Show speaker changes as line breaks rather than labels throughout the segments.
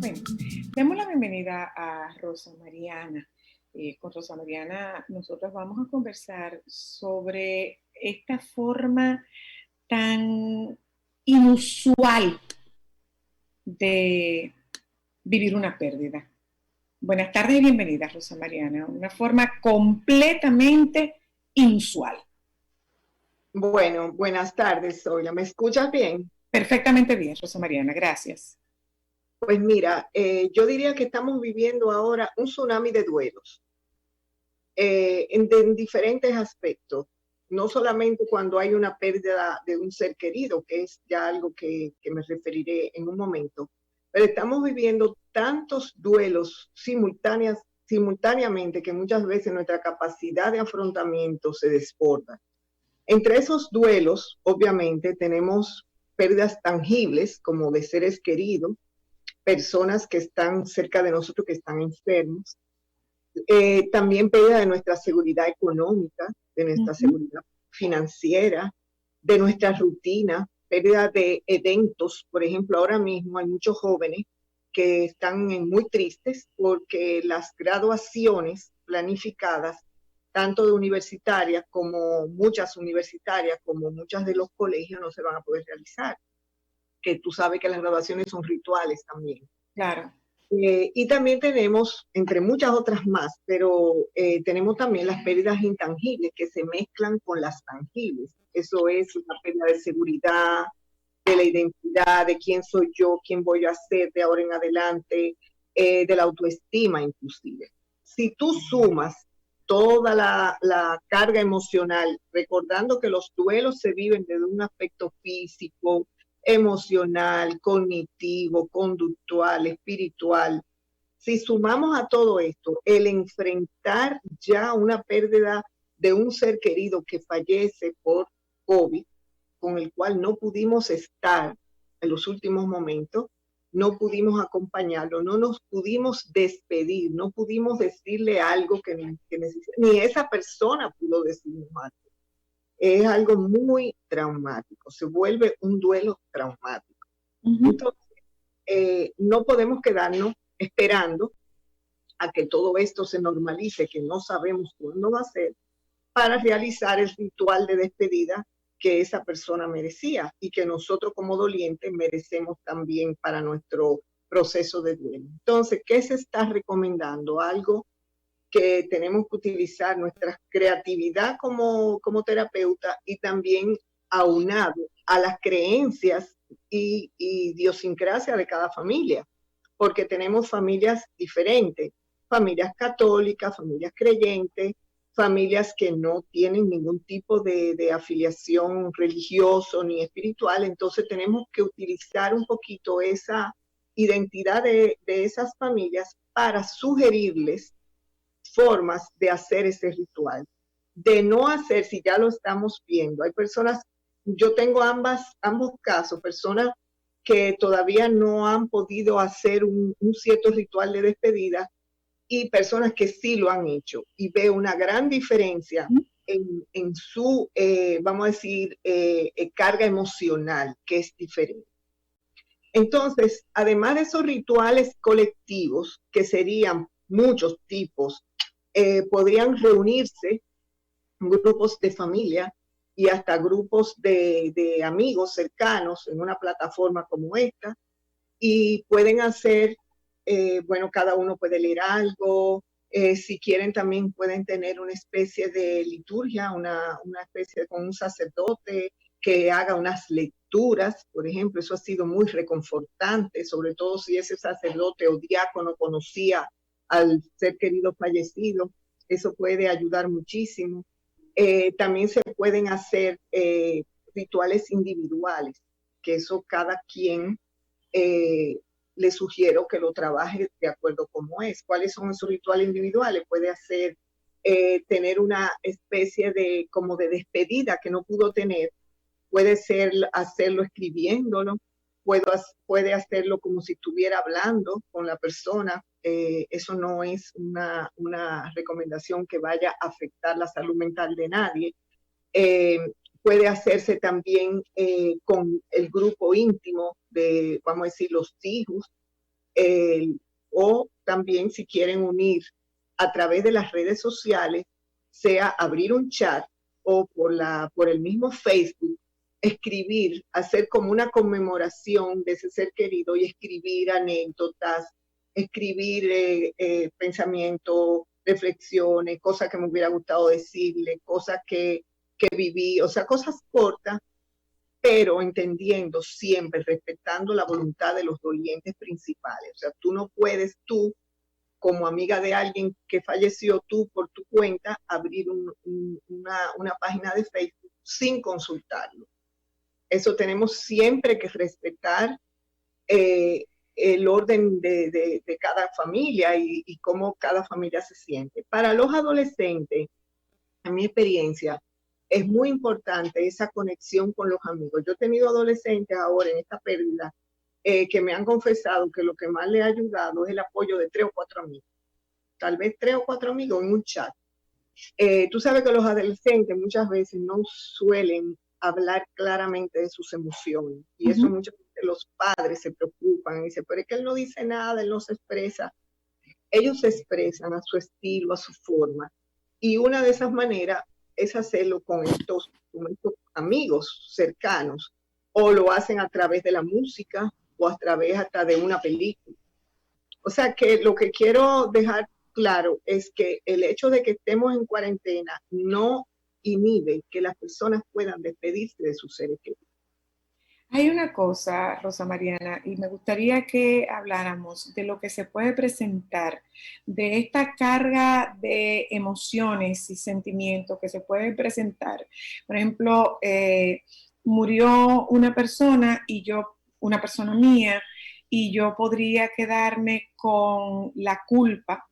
Bueno, demos la bienvenida a Rosa Mariana. Con Rosa Mariana nosotros vamos a conversar sobre esta forma tan inusual de vivir una pérdida. Buenas tardes y bienvenida, Rosa Mariana. Una forma completamente inusual.
Bueno, buenas tardes, Zoila. ¿Me escuchas bien?
Perfectamente bien, Rosa Mariana, gracias.
Pues mira, yo diría que estamos viviendo ahora un tsunami de duelos en diferentes aspectos. No solamente cuando hay una pérdida de un ser querido, que es ya algo que me referiré en un momento, pero estamos viviendo tantos duelos simultáneamente que muchas veces nuestra capacidad de afrontamiento se desborda. Entre esos duelos, obviamente, tenemos pérdidas tangibles como de seres queridos, personas que están cerca de nosotros, que están enfermos. También pérdida de nuestra seguridad económica, de nuestra seguridad financiera, de nuestra rutina, pérdida de eventos. Por ejemplo, ahora mismo hay muchos jóvenes que están muy tristes porque las graduaciones planificadas, tanto de universitarias como muchas de los colegios, no se van a poder realizar. Que tú sabes que las graduaciones son rituales también.
Claro.
Y también tenemos, entre muchas otras más, pero tenemos también las pérdidas intangibles que se mezclan con las tangibles. Eso es una pérdida de seguridad, de la identidad, de quién soy yo, quién voy a ser de ahora en adelante, de la autoestima inclusive. Si tú sumas toda la carga emocional, recordando que los duelos se viven desde un aspecto físico, emocional, cognitivo, conductual, espiritual. Si sumamos a todo esto el enfrentar ya una pérdida de un ser querido que fallece por COVID, con el cual no pudimos estar en los últimos momentos, no pudimos acompañarlo, no nos pudimos despedir, no pudimos decirle algo que necesita, ni esa persona pudo decirnos algo. Es algo muy traumático, se vuelve un duelo traumático. Entonces, no podemos quedarnos esperando a que todo esto se normalice, que no sabemos cuándo va a ser, para realizar el ritual de despedida que esa persona merecía y que nosotros como dolientes merecemos también para nuestro proceso de duelo. Entonces, ¿qué se está recomendando? Algo que tenemos que utilizar nuestra creatividad como terapeuta y también aunado a las creencias y idiosincrasia de cada familia, porque tenemos familias diferentes, familias católicas, familias creyentes, familias que no tienen ningún tipo de afiliación religioso ni espiritual. Entonces tenemos que utilizar un poquito esa identidad de esas familias para sugerirles formas de hacer ese ritual. De no hacer, si ya lo estamos viendo, hay personas, yo tengo ambos casos, personas que todavía no han podido hacer un cierto ritual de despedida y personas que sí lo han hecho. Y veo una gran diferencia en su, vamos a decir, carga emocional, que es diferente. Entonces, además de esos rituales colectivos, que serían muchos tipos, podrían reunirse grupos de familia y hasta grupos de amigos cercanos en una plataforma como esta, y pueden hacer, bueno, cada uno puede leer algo, si quieren también pueden tener una especie de liturgia, una especie con un sacerdote que haga unas lecturas, por ejemplo. Eso ha sido muy reconfortante, sobre todo si ese sacerdote o diácono conocía al ser querido fallecido. Eso puede ayudar muchísimo. También se pueden hacer rituales individuales, que eso cada quien le sugiero que lo trabaje de acuerdo como es. ¿Cuáles son esos rituales individuales? Puede hacer tener una especie de como de despedida que no pudo tener. Puede ser hacerlo escribiéndolo, puede hacerlo como si estuviera hablando con la persona. Eso no es una recomendación que vaya a afectar la salud mental de nadie. Puede hacerse también con el grupo íntimo de, vamos a decir, los hijos, eh, o también si quieren unir a través de las redes sociales, sea abrir un chat o por el mismo Facebook, escribir, hacer como una conmemoración de ese ser querido y escribir anécdotas, escribir pensamientos, reflexiones, cosas que me hubiera gustado decirle, cosas que viví, o sea, cosas cortas, pero entendiendo siempre, respetando la voluntad de los dolientes principales. O sea, tú no puedes, tú, como amiga de alguien que falleció, tú por tu cuenta, abrir una página de Facebook sin consultarlo. Eso tenemos siempre que respetar el orden de cada familia y cómo cada familia se siente. Para los adolescentes, en mi experiencia, es muy importante esa conexión con los amigos. Yo he tenido adolescentes ahora en esta pérdida que me han confesado que lo que más les ha ayudado es el apoyo de 3 o 4 amigos, tal vez 3 o 4 amigos en un chat. Tú sabes que los adolescentes muchas veces no suelen hablar claramente de sus emociones y eso muchas veces los padres se preocupan y dicen, pero es que él no dice nada, él no se expresa. Ellos se expresan a su estilo, a su forma, y una de esas maneras es hacerlo con estos amigos cercanos, o lo hacen a través de la música o a través hasta de una película. O sea que lo que quiero dejar claro es que el hecho de que estemos en cuarentena no inhibe que las personas puedan despedirse de sus seres queridos.
Hay una cosa, Rosa Mariana, y me gustaría que habláramos de lo que se puede presentar, de esta carga de emociones y sentimientos que se puede presentar. Por ejemplo, murió una persona mía, y yo podría quedarme con la culpa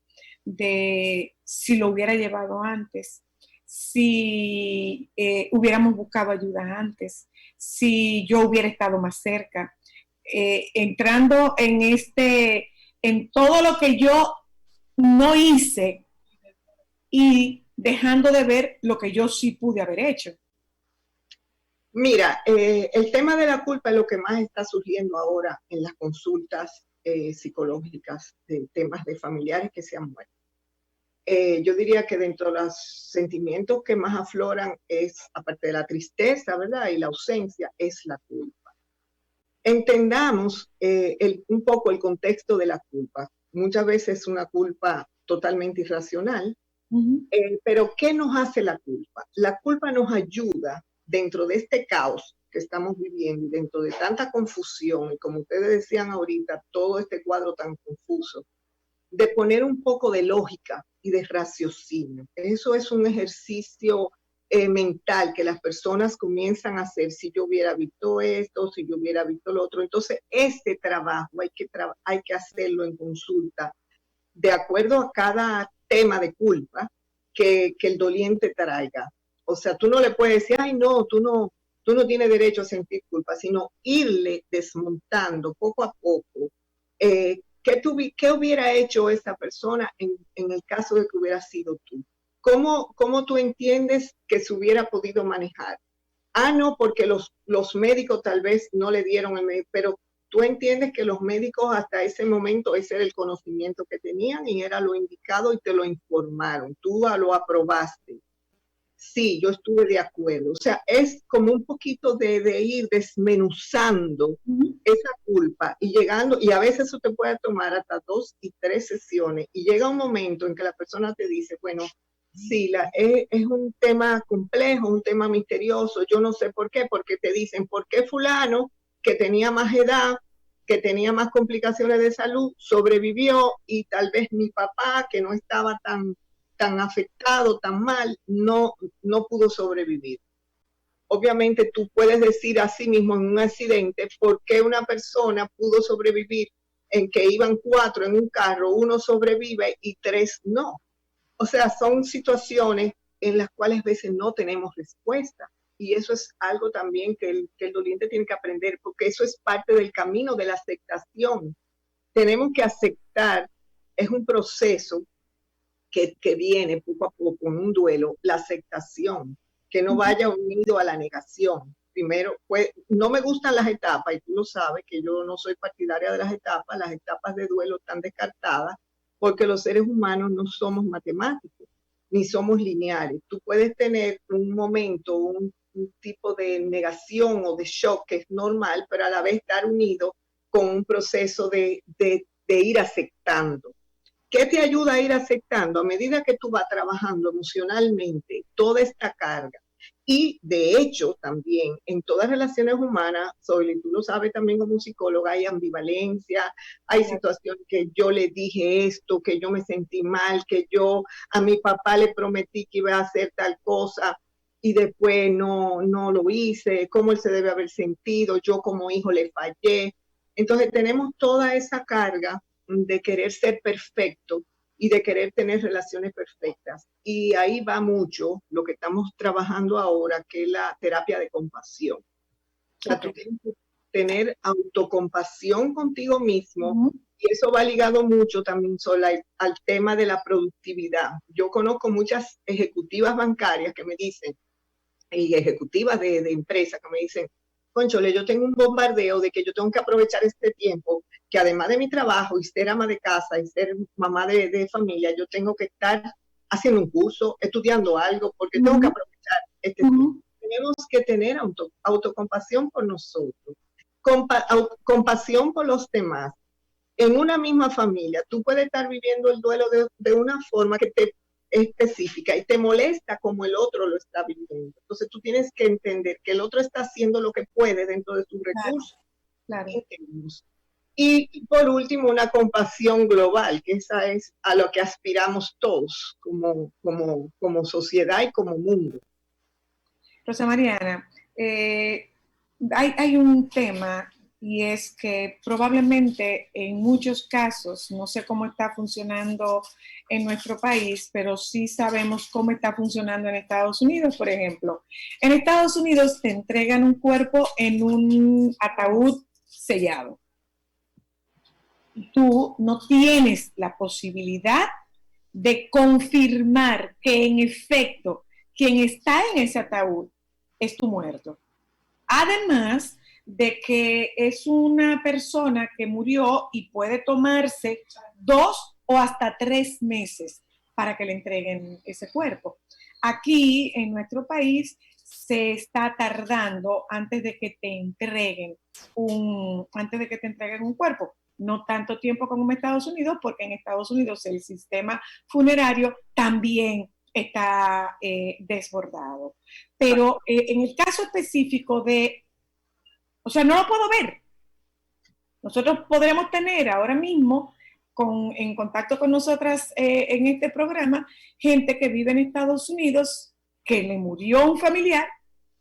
de si lo hubiera llevado antes, si hubiéramos buscado ayuda antes, si yo hubiera estado más cerca, entrando en todo lo que yo no hice y dejando de ver lo que yo sí pude haber hecho.
Mira, el tema de la culpa es lo que más está surgiendo ahora en las consultas psicológicas de temas de familiares que se han muerto. Yo diría que dentro de los sentimientos que más afloran es, aparte de la tristeza, ¿verdad? Y la ausencia, es la culpa. Entendamos un poco el contexto de la culpa. Muchas veces es una culpa totalmente irracional, pero ¿qué nos hace la culpa? La culpa nos ayuda dentro de este caos que estamos viviendo y dentro de tanta confusión, y como ustedes decían ahorita, todo este cuadro tan confuso, de poner un poco de lógica y de raciocinio. Eso es un ejercicio mental que las personas comienzan a hacer. Si yo hubiera visto esto, si yo hubiera visto lo otro. Entonces, este trabajo hay que hacerlo en consulta, de acuerdo a cada tema de culpa que el doliente traiga. O sea, tú no le puedes decir, ay, no, tú no tienes derecho a sentir culpa, sino irle desmontando poco a poco ¿qué hubiera hecho esa persona en el caso de que hubiera sido tú? ¿Cómo tú entiendes que se hubiera podido manejar? Ah, no, porque los médicos tal vez no le dieron pero tú entiendes que los médicos hasta ese momento ese era el conocimiento que tenían y era lo indicado y te lo informaron, tú lo aprobaste. Sí, yo estuve de acuerdo. O sea, es como un poquito de ir desmenuzando esa culpa y llegando, y a veces eso te puede tomar hasta 2 y 3 sesiones, y llega un momento en que la persona te dice, bueno, sí, es un tema complejo, un tema misterioso, yo no sé por qué, porque te dicen, ¿por qué fulano, que tenía más edad, que tenía más complicaciones de salud, sobrevivió y tal vez mi papá, que no estaba tan afectado, tan mal, no pudo sobrevivir? Obviamente tú puedes decir a sí mismo en un accidente por qué una persona pudo sobrevivir en que iban 4 en un carro, 1 sobrevive y 3 no. O sea, son situaciones en las cuales a veces no tenemos respuesta. Y eso es algo también que el doliente tiene que aprender, porque eso es parte del camino de la aceptación. Tenemos que aceptar, es un proceso que viene poco a poco en un duelo, la aceptación, que no vaya unido a la negación. primero, pues no me gustan las etapas, y tú lo sabes que yo no soy partidaria de las etapas de duelo están descartadas, porque los seres humanos no somos matemáticos, ni somos lineales. Tú puedes tener un momento, un tipo de negación o de shock que es normal, pero a la vez estar unido con un proceso de ir aceptando. ¿Qué te ayuda a ir aceptando? A medida que tú vas trabajando emocionalmente toda esta carga. Y de hecho, también en todas relaciones humanas, Zoila, tú lo sabes también como psicóloga, hay ambivalencia, hay situaciones que yo le dije esto, que yo me sentí mal, que yo a mi papá le prometí que iba a hacer tal cosa y después no lo hice, cómo él se debe haber sentido, yo como hijo le fallé. Entonces tenemos toda esa carga de querer ser perfecto y de querer tener relaciones perfectas. Y ahí va mucho lo que estamos trabajando ahora, que es la terapia de compasión. O sea, tú tienes que tener autocompasión contigo mismo, y eso va ligado mucho también, Sola, al tema de la productividad. Yo conozco muchas ejecutivas bancarias que me dicen, y ejecutivas de empresas que me dicen, conchole, yo tengo un bombardeo de que yo tengo que aprovechar este tiempo, que además de mi trabajo y ser ama de casa y ser mamá de familia, yo tengo que estar haciendo un curso, estudiando algo, porque tengo que aprovechar este tiempo. Tenemos que tener autocompasión por nosotros, compasión por los demás. En una misma familia, tú puedes estar viviendo el duelo de una forma que te específica y te molesta como el otro lo está viviendo. Entonces tú tienes que entender que el otro está haciendo lo que puede dentro de sus recursos.
Claro.
Y por último, una compasión global, que esa es a lo que aspiramos todos como sociedad y como mundo.
Rosa Mariana, hay un tema, y es que probablemente en muchos casos, no sé cómo está funcionando en nuestro país, pero sí sabemos cómo está funcionando en Estados Unidos, por ejemplo. En Estados Unidos te entregan un cuerpo en un ataúd sellado. Tú no tienes la posibilidad de confirmar que en efecto quien está en ese ataúd es tu muerto. Además de que es una persona que murió y puede tomarse 2 o hasta 3 meses para que le entreguen ese cuerpo. Aquí en nuestro país se está tardando antes de que te entreguen un cuerpo. No tanto tiempo como en Estados Unidos, porque en Estados Unidos el sistema funerario también está desbordado. Pero en el caso específico o sea, no lo puedo ver. Nosotros podremos tener ahora mismo en contacto con nosotras en este programa gente que vive en Estados Unidos, que le murió un familiar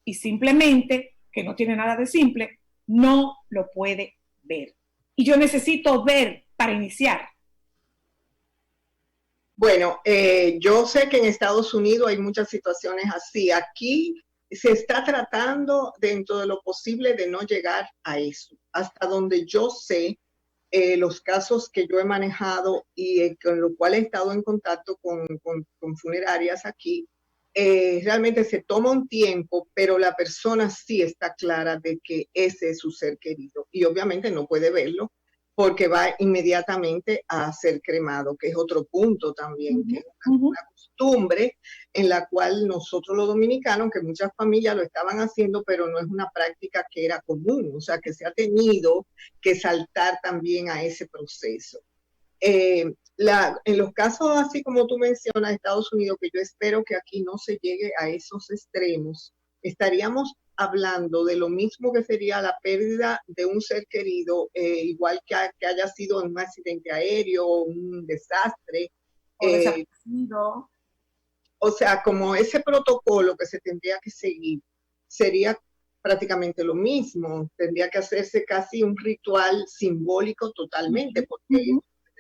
y simplemente, que no tiene nada de simple, no lo puede ver. Y yo necesito ver para iniciar.
Bueno, yo sé que en Estados Unidos hay muchas situaciones así. Aquí se está tratando dentro de lo posible de no llegar a eso. Hasta donde yo sé, los casos que yo he manejado y con lo cual he estado en contacto con funerarias aquí, realmente se toma un tiempo, pero la persona sí está clara de que ese es su ser querido y obviamente no puede verlo porque va inmediatamente a ser cremado, que es otro punto también, que es una costumbre en la cual nosotros los dominicanos, que muchas familias lo estaban haciendo, pero no es una práctica que era común, o sea, que se ha tenido que saltar también a ese proceso. En los casos así como tú mencionas, Estados Unidos, que yo espero que aquí no se llegue a esos extremos, estaríamos hablando de lo mismo que sería la pérdida de un ser querido, igual que haya sido un accidente aéreo, un desastre.
O desaparecido.
O sea, como ese protocolo que se tendría que seguir sería prácticamente lo mismo, tendría que hacerse casi un ritual simbólico totalmente, porque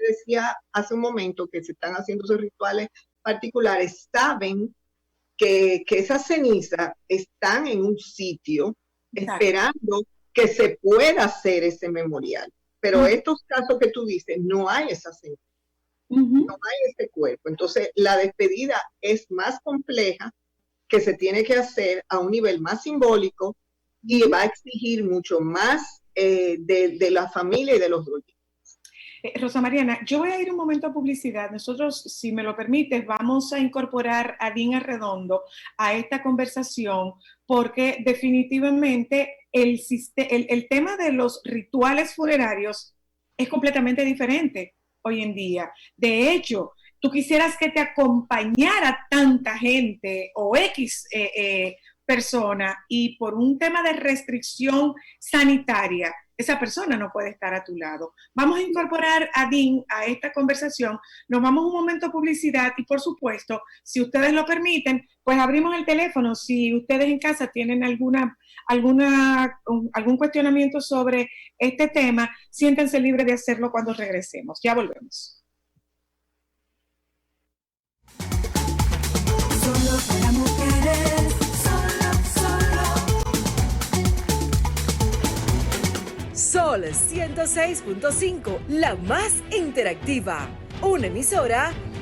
decía hace un momento que se están haciendo esos rituales particulares, saben que esas cenizas están en un sitio esperando que se pueda hacer ese memorial. Pero estos casos que tú dices, no hay esa ceniza, no hay ese cuerpo. Entonces, la despedida es más compleja, que se tiene que hacer a un nivel más simbólico, y va a exigir mucho más de la familia y de los dos.
Rosa Mariana, yo voy a ir un momento a publicidad. Nosotros, si me lo permites, vamos a incorporar a Dean Arredondo a esta conversación porque definitivamente el tema de los rituales funerarios es completamente diferente hoy en día. De hecho, tú quisieras que te acompañara tanta gente o X persona y por un tema de restricción sanitaria, esa persona no puede estar a tu lado. Vamos a incorporar a Dean a esta conversación, nos vamos un momento a publicidad y por supuesto, si ustedes lo permiten, pues abrimos el teléfono. Si ustedes en casa tienen algún cuestionamiento sobre este tema, siéntense libres de hacerlo cuando regresemos. Ya volvemos.
Solo para mujeres, Sol 106.5, la más interactiva. Una emisora